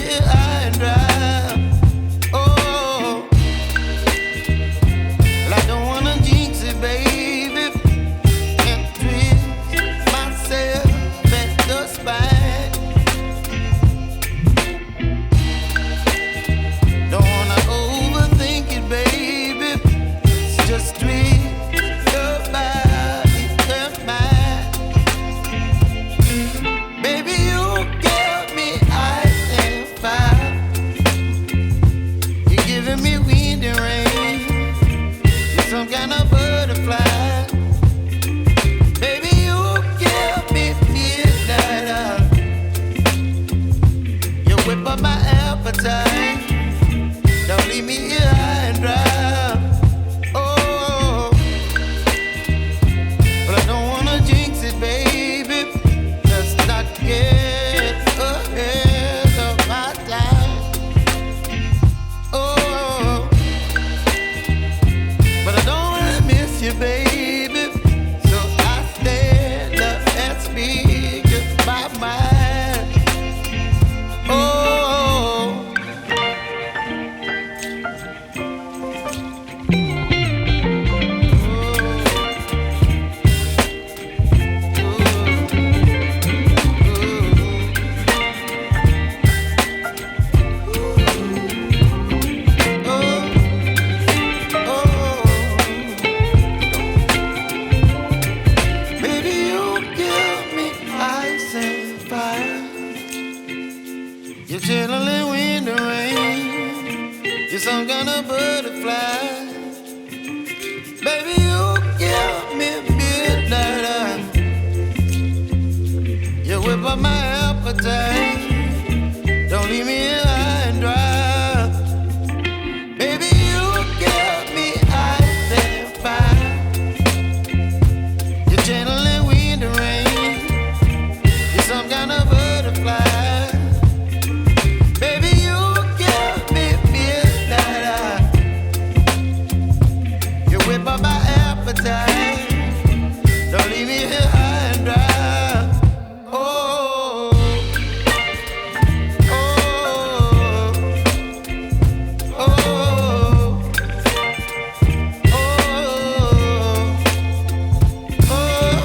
here high and dry. Oh, well, I don't wanna jinx it, baby, and twist myself at the spine. Don't wanna overthink it, baby. It's just twist your body and mine. Baby, you give me ice and fire. You're giving me wind and rain. You're some kind of butterfly. Baby, you give me midnight. You whip up my appetite. Don't leave me here high and dry. Oh, but I don't wanna jinx it, baby. Let's not get ahead of my time. Oh, but I don't wanna miss you, baby. So I stand up and speak my mind. Oh. You're chilling wind and rain. You're some kind of butterfly. Baby, you give me midnight. You whip up my appetite.